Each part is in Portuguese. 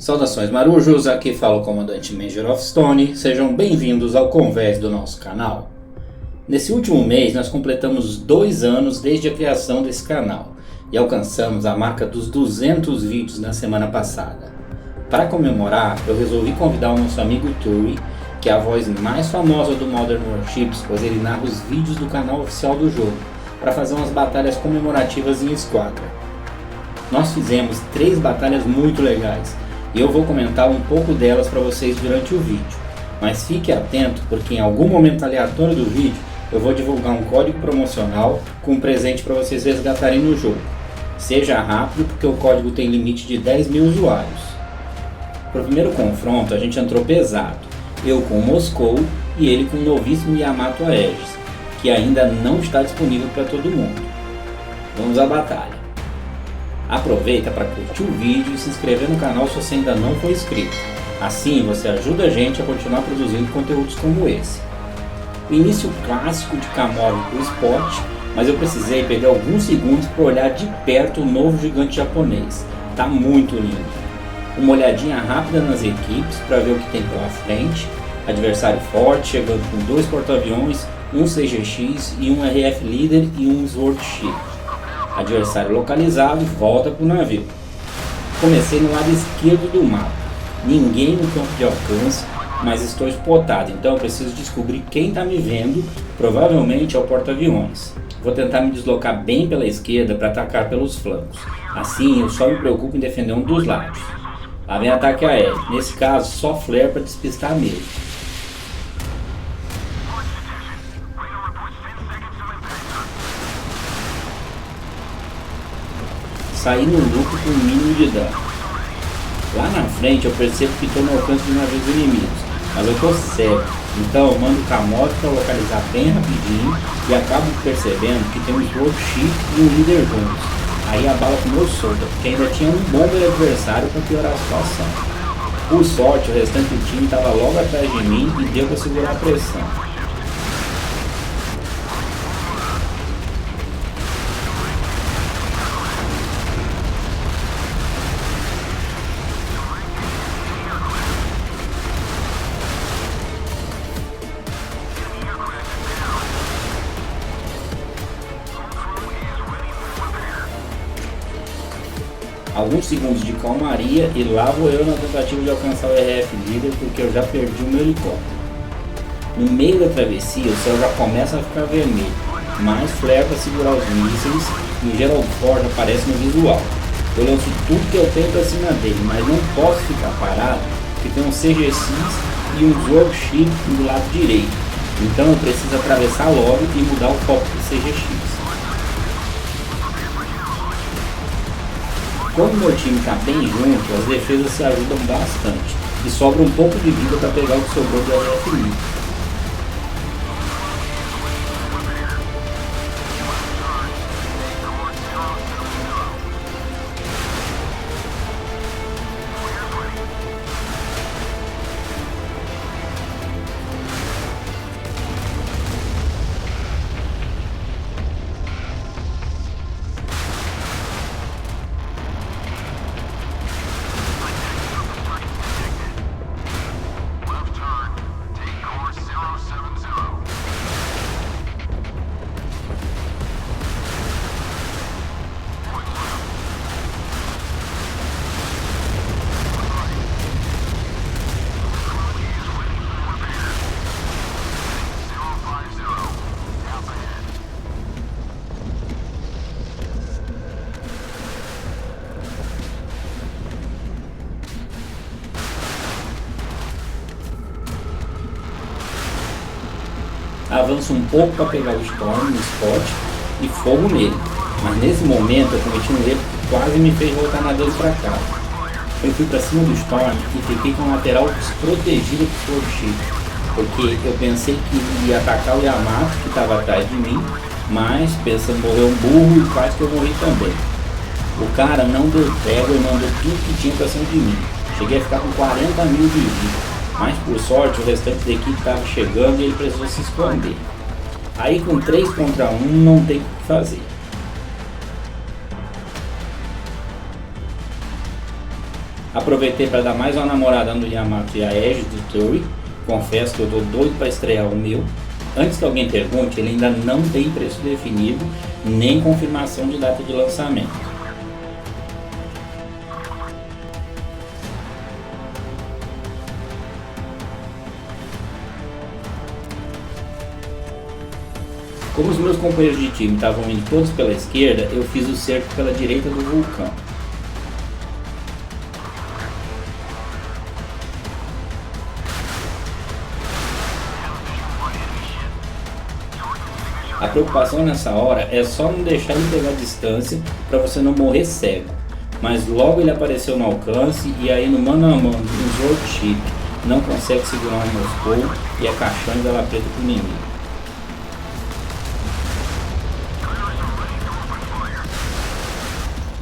Saudações marujos, aqui fala o comandante Major of Stone, sejam bem-vindos ao convés do nosso canal. Nesse último mês nós completamos 2 anos desde a criação desse canal e alcançamos a marca dos 200 vídeos na semana passada. Para comemorar, eu resolvi convidar o nosso amigo Turi, que é a voz mais famosa do Modern Warships, pois ele narra os vídeos do canal oficial do jogo, para fazer umas batalhas comemorativas em esquadra. Nós fizemos 3 batalhas muito legais, e eu vou comentar um pouco delas para vocês durante o vídeo. Mas fique atento, porque em algum momento aleatório do vídeo eu vou divulgar um código promocional com um presente para vocês resgatarem no jogo. Seja rápido, porque o código tem limite de 10.000 usuários. Para o primeiro confronto a gente entrou pesado, eu com o Moscou e ele com o novíssimo Yamato Aegis, que ainda não está disponível para todo mundo. Vamos à batalha. Aproveita para curtir o vídeo e se inscrever no canal se você ainda não for inscrito. Assim você ajuda a gente a continuar produzindo conteúdos como esse. O início clássico de Kamori do Spot, mas eu precisei pegar alguns segundos para olhar de perto o novo gigante japonês. Tá muito lindo. Uma olhadinha rápida nas equipes para ver o que tem pela frente. Adversário forte, chegando com 2 porta-aviões, um CGX e um RF Leader e um Sword Shield. Adversário localizado e volta para o navio. Comecei no lado esquerdo do mapa. Ninguém no campo de alcance, mas estou spotado, então eu preciso descobrir quem está me vendo. Provavelmente é o porta-aviões. Vou tentar me deslocar bem pela esquerda para atacar pelos flancos. Assim eu só me preocupo em defender um dos lados. Lá vem ataque aéreo, nesse caso só flare para despistar mesmo. Saí no lucro com o mínimo de dano. Lá na frente eu percebo que estou no alcance de navios inimigos, mas eu estou cego, então eu mando o Kamori para localizar bem rapidinho e acabo percebendo que tem um Sword Shield e um Leader juntos. Aí a bala comeu solta, porque ainda tinha um bomber adversário para piorar a situação. Por sorte, o restante do time estava logo atrás de mim e deu para segurar a pressão. Alguns segundos de calmaria e lá vou eu na tentativa de alcançar o RF Leader, porque eu já perdi o meu helicóptero. No meio da travessia o céu já começa a ficar vermelho, mais flare para segurar os mísseis e o Gerald Ford aparece no visual. Eu lanço tudo que eu tenho para cima dele, mas não posso ficar parado porque tem um CGX e um Sword Shield do lado direito, então eu preciso atravessar logo e mudar o foco do CGX. Quando meu time está bem junto, as defesas se ajudam bastante e sobra um pouco de vida para pegar o que sobrou do RF Leader. Avanço um pouco para pegar o Storm no spot e fogo nele, mas nesse momento eu cometi um erro que quase me fez voltar nadando para casa. Eu fui para cima do Storm e fiquei com a lateral desprotegida do Sword Shield, porque eu pensei que ia atacar o Yamato que estava atrás de mim, mas pensando morrer um burro e quase que eu morri também. O cara não deu trégua e mandou tudo que tinha para cima de mim. Cheguei a ficar com 40.000 de vida. Mas por sorte o restante da equipe estava chegando e ele precisou se esconder. Aí com 3 contra 1 não tem o que fazer. Aproveitei para dar mais uma namorada no Yamato e a Aegis do Turret. Confesso que eu tô doido para estrear o meu. Antes que alguém pergunte, ele ainda não tem preço definido, nem confirmação de data de lançamento. Como os meus companheiros de time estavam indo todos pela esquerda, eu fiz o cerco pela direita do vulcão. A preocupação nessa hora é só não deixar ele pegar distância para você não morrer cego. Mas logo ele apareceu no alcance e aí no mano a mano, no Sword Chip, não consegue segurar um Moscou e é caixão e vela preta pro inimigo.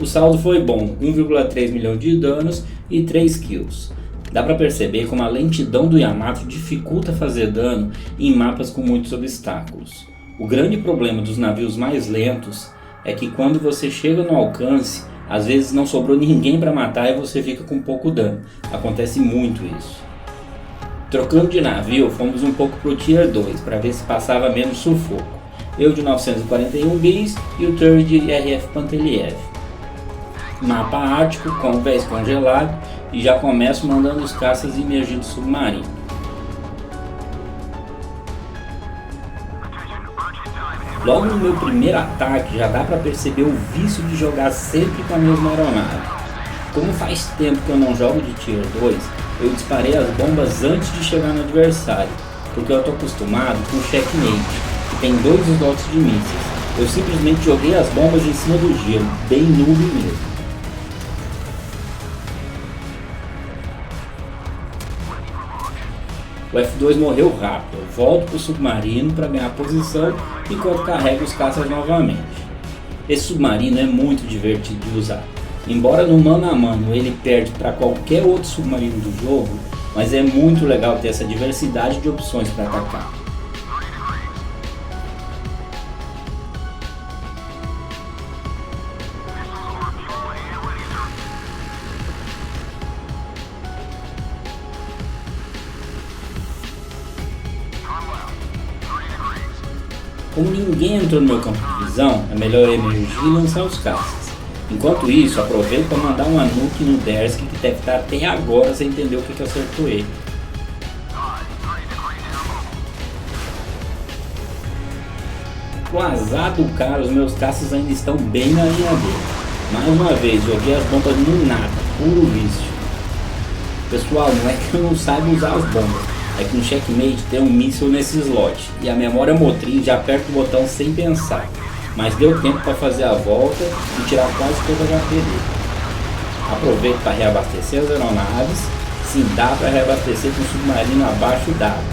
O saldo foi bom, 1,3 milhão de danos e 3 kills. Dá pra perceber como a lentidão do Yamato dificulta fazer dano em mapas com muitos obstáculos. O grande problema dos navios mais lentos é que quando você chega no alcance, às vezes não sobrou ninguém para matar e você fica com pouco dano. Acontece muito isso. Trocando de navio, fomos um pouco pro Tier 2 para ver se passava menos sufoco. Eu de 941 bis e o Turret de RF Panteliev. Mapa ártico, convés congelado e já começo mandando os caças emergir do submarino. Logo no meu primeiro ataque já dá para perceber o vício de jogar sempre com a mesma aeronave. Como faz tempo que eu não jogo de Tier 2, eu disparei as bombas antes de chegar no adversário, porque eu estou acostumado com o checkmate, que tem 2 slots de mísseis. Eu simplesmente joguei as bombas em cima do gelo, bem noob mesmo. O F2 morreu rápido, eu volto para o submarino para ganhar posição enquanto carrego os caças novamente. Esse submarino é muito divertido de usar. Embora no mano a mano ele perde para qualquer outro submarino do jogo, mas é muito legal ter essa diversidade de opções para atacar. Como ninguém entrou no meu campo de visão, é melhor eu emergir e lançar os caças. Enquanto isso, aproveito para mandar uma nuke no Dersky que deve estar até agora sem entender o que acertou ele. Pro azar do cara, os meus caças ainda estão bem na linha dele. Mais uma vez, joguei as bombas no nada, puro vício. Pessoal, não é que eu não saiba usar as bombas. É que no checkmate tem um míssil nesse slot e a memória motriz já aperta o botão sem pensar, mas deu tempo para fazer a volta e tirar quase todo o HP dele. Aproveito para reabastecer as aeronaves, sim, dá para reabastecer com o submarino abaixo d'água.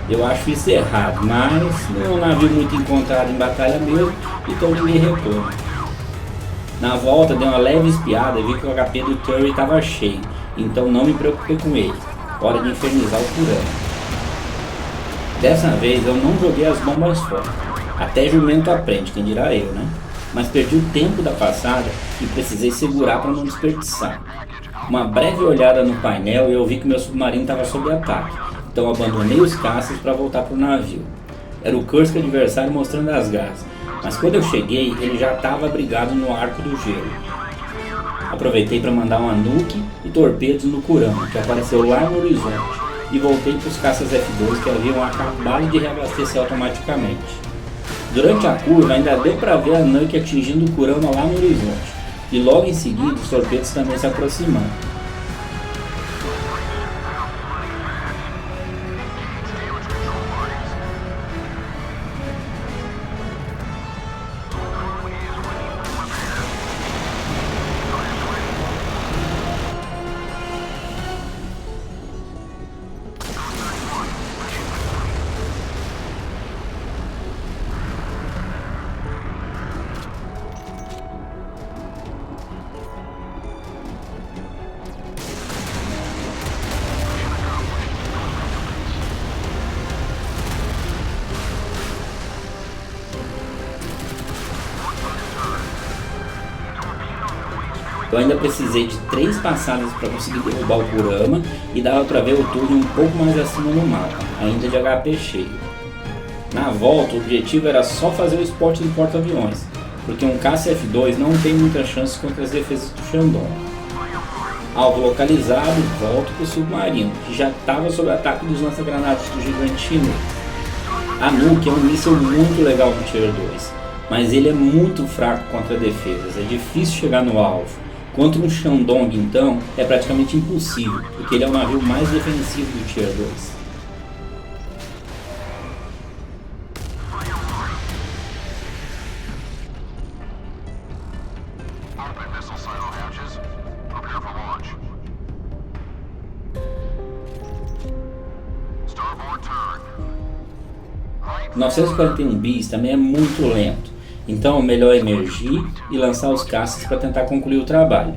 Eu acho isso errado, mas não é um navio muito encontrado em batalha mesmo, então ninguém reclama. Na volta dei uma leve espiada e vi que o HP do Turret estava cheio, então não me preocupei com ele. Hora de infernizar o Kurama. Dessa vez eu não joguei as bombas fora. Até jumento aprende, quem dirá eu, né? Mas perdi o tempo da passada e precisei segurar para não desperdiçar. Uma breve olhada no painel e eu vi que meu submarino estava sob ataque. Então abandonei os caças para voltar para o navio. Era o Kursk adversário mostrando as garras. Mas quando eu cheguei, ele já estava abrigado no arco do gelo. Aproveitei para mandar uma nuke e torpedos no Kurama, que apareceu lá no horizonte, e voltei para os caças F2 que haviam acabado de reabastecer automaticamente. Durante a curva ainda deu para ver a nuke atingindo o Kurama lá no horizonte, e logo em seguida os torpedos também se aproximando. Eu ainda precisei de 3 passadas para conseguir derrubar o Kurama e dava para ver o Turing um pouco mais acima no mapa, ainda de HP cheio. Na volta, o objetivo era só fazer o spot do porta-aviões, porque um KCF-2 não tem muita chance contra as defesas do Shandong. Alvo localizado, volto para o submarino, que já estava sob ataque dos lança-granadas do gigante chinês. A Nuke é um míssil muito legal no Tier 2, mas ele é muito fraco contra defesas, é difícil chegar no alvo. Quanto no Shandong, então, é praticamente impossível, porque ele é o navio mais defensivo do Tier 2. O 941 bis também é muito lento, então é melhor emergir e lançar os caças para tentar concluir o trabalho.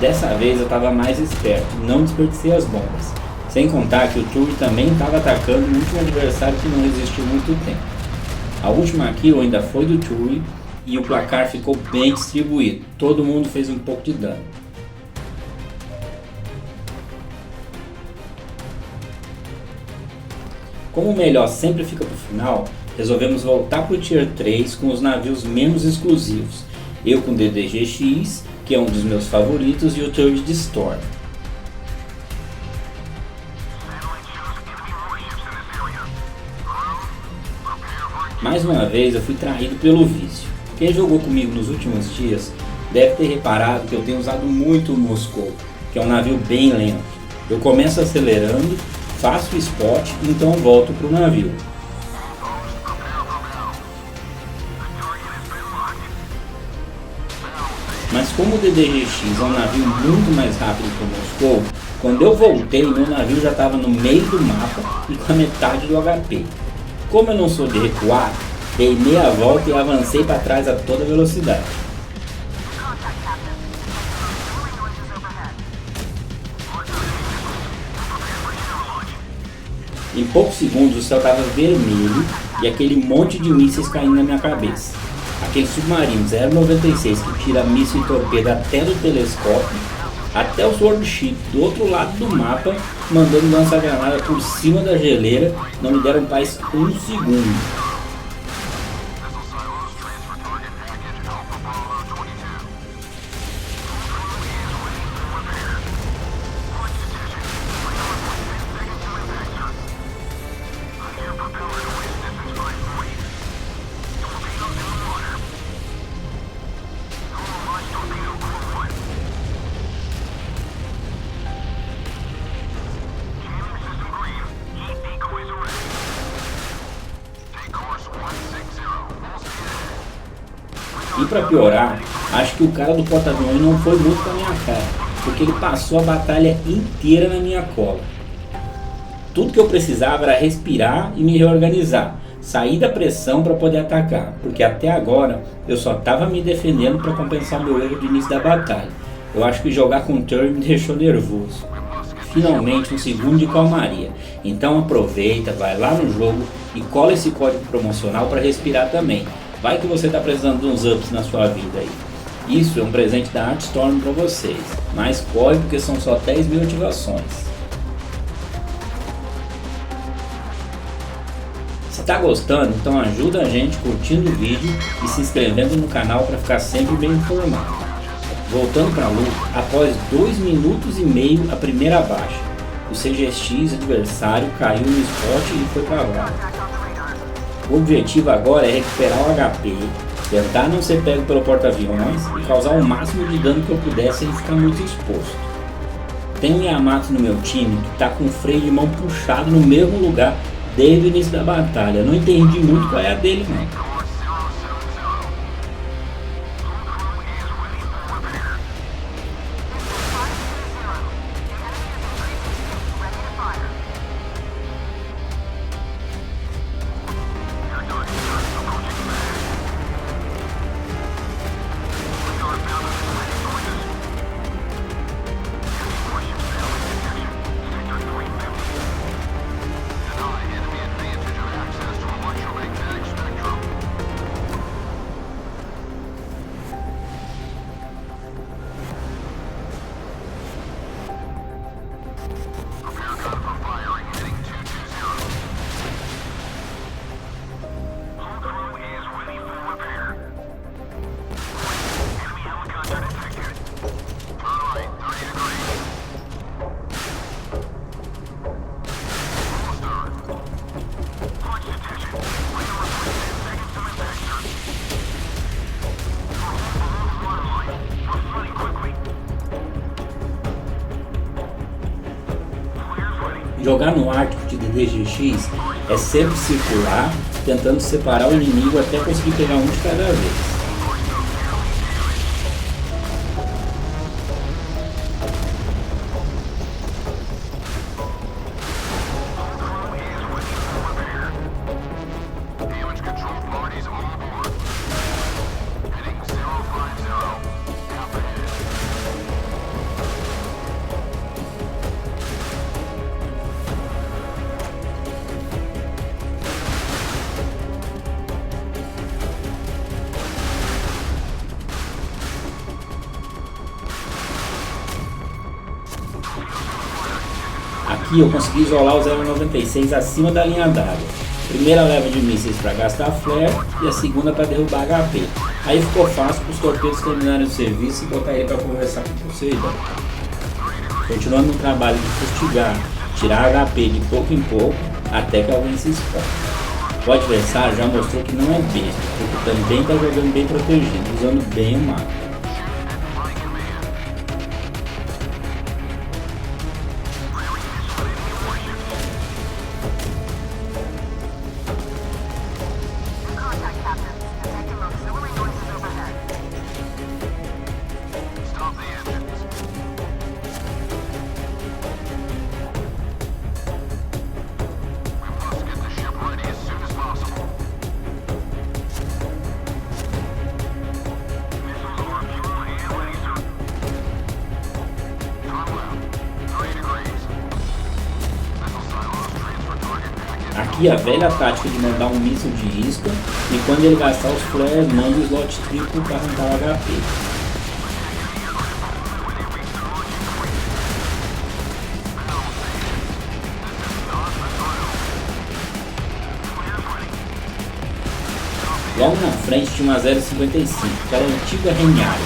Dessa vez eu estava mais esperto, não desperdicei as bombas. Sem contar que o Turing também estava atacando o último adversário que não resistiu muito tempo. A última kill ainda foi do Turing e o placar ficou bem distribuído, todo mundo fez um pouco de dano. Como o melhor sempre fica para o final, resolvemos voltar para o Tier 3 com os navios menos exclusivos. Eu com o DDG-X, que é um dos meus favoritos, e o Turret Storm. Mais uma vez eu fui traído pelo vício. Quem jogou comigo nos últimos dias deve ter reparado que eu tenho usado muito o Moscou, que é um navio bem lento. Eu começo acelerando, faço o spot e então volto para o navio. Mas como o DDG-X é um navio muito mais rápido que o Moscou, quando eu voltei, meu navio já estava no meio do mapa e com a metade do HP. Como eu não sou de recuar, dei meia volta e avancei para trás a toda velocidade. Em poucos segundos o céu estava vermelho e aquele monte de mísseis caindo na minha cabeça. Aquele submarino 096 que tira míssil e torpedo até do telescópio, até o Sword Ship do outro lado do mapa, mandando lança-granada por cima da geleira, não me deram paz um segundo. E pra piorar, acho que o cara do porta-aviões não foi muito com a minha cara, porque ele passou a batalha inteira na minha cola. Tudo que eu precisava era respirar e me reorganizar, sair da pressão para poder atacar, porque até agora eu só estava me defendendo para compensar meu erro de início da batalha. Eu acho que jogar com o Turing me deixou nervoso. Finalmente um segundo de calmaria, então aproveita, vai lá no jogo e cola esse código promocional para respirar também. Vai que você está precisando de uns ups na sua vida aí. Isso é um presente da Artstorm para vocês, mas corre porque são só 10 mil ativações. Se está gostando, então ajuda a gente curtindo o vídeo e se inscrevendo no canal para ficar sempre bem informado. Voltando para a luta, após 2 minutos e meio a primeira baixa, o CGX adversário caiu no spot e foi para baixo. O objetivo agora é recuperar o HP, tentar não ser pego pelo porta-aviões e causar o máximo de dano que eu puder sem ficar muito exposto. Tem um Yamato no meu time que está com o freio de mão puxado no mesmo lugar desde o início da batalha. Não entendi muito qual é a dele não. Jogar no Ártico de DDGX é sempre circular, tentando separar o inimigo até conseguir pegar um de cada vez. Aqui eu consegui isolar o 096 acima da linha d'água. Primeira leva de mísseis para gastar flare e a segunda para derrubar HP. Aí ficou fácil para os torpedos terminarem o serviço e botar ele para conversar com o Poseidon. Continuando no trabalho de fustigar, tirar HP de pouco em pouco até que alguém se expõe. O adversário já mostrou que não é besta, porque também está jogando bem protegido, usando bem o mapa. Aqui a velha tática de mandar um míssil de isca e quando ele gastar os flares, manda o slot triplo para arrancar o HP. Logo na frente tinha uma 055, que era a antiga Reniari,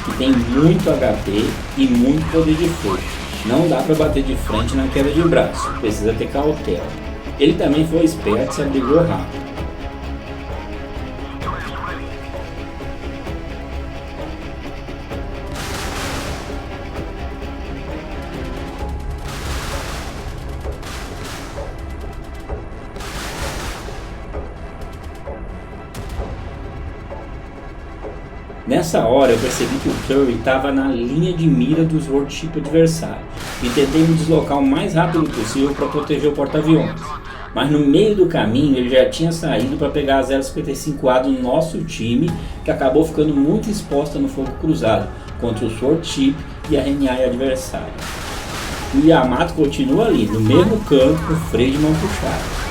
que tem muito HP e muito poder de fogo. Não dá para bater de frente na queda de braço, precisa ter cautela. Ele também foi esperto e se abrigou rápido. Nessa hora eu percebi que o Curry estava na linha de mira do Swordship adversário e tentei me deslocar o mais rápido possível para proteger o porta-aviões. Mas no meio do caminho ele já tinha saído para pegar a 055A do nosso time, que acabou ficando muito exposta no fogo cruzado contra o Swordship e a Reniai adversária. O Yamato continua ali, no mesmo canto, com o freio de mão puxado.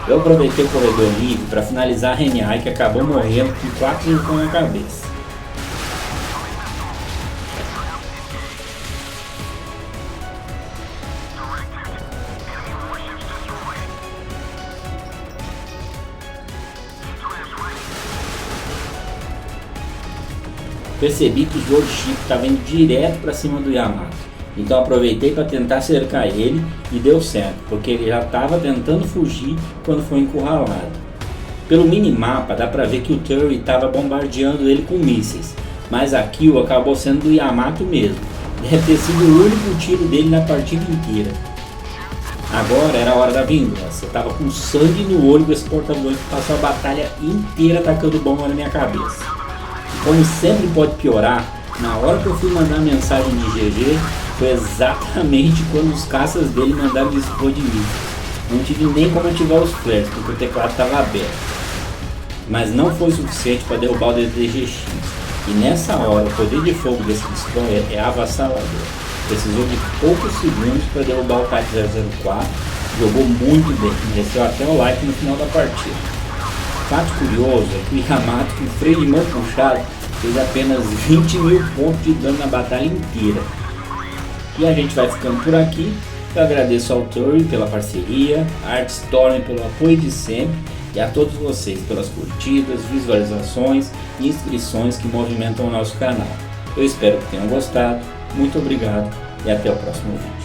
Eu aproveitei o corredor livre para finalizar a Reniai, que acabou morrendo com 4 vezes na cabeça. Percebi que o Swordship estava indo direto para cima do Yamato. Então aproveitei para tentar cercar ele e deu certo, porque ele já estava tentando fugir quando foi encurralado. Pelo minimapa dá para ver que o Turry estava bombardeando ele com mísseis, mas a kill acabou sendo do Yamato mesmo. Deve ter sido o único tiro dele na partida inteira. Agora era a hora da vingança. Eu estava com sangue no olho desse porta-aviões que passou a batalha inteira atacando bomba na minha cabeça. E como sempre pode piorar, na hora que eu fui mandar a mensagem de GG, foi exatamente quando os caças dele mandaram dispor de mim. Não tive nem como ativar os flares, porque o teclado estava aberto. Mas não foi suficiente para derrubar o DDGX. E nessa hora, o poder de fogo desse destroyer é avassalador. Precisou de poucos segundos para derrubar o Type 004. Jogou muito bem, mereceu até o like no final da partida. Fato curioso é que o Yamato, com freio de mão puxado, fez apenas 20 mil pontos de dano na batalha inteira. E a gente vai ficando por aqui. Eu agradeço ao Turry pela parceria, a Artstorm pelo apoio de sempre e a todos vocês pelas curtidas, visualizações e inscrições que movimentam o nosso canal. Eu espero que tenham gostado, muito obrigado e até o próximo vídeo.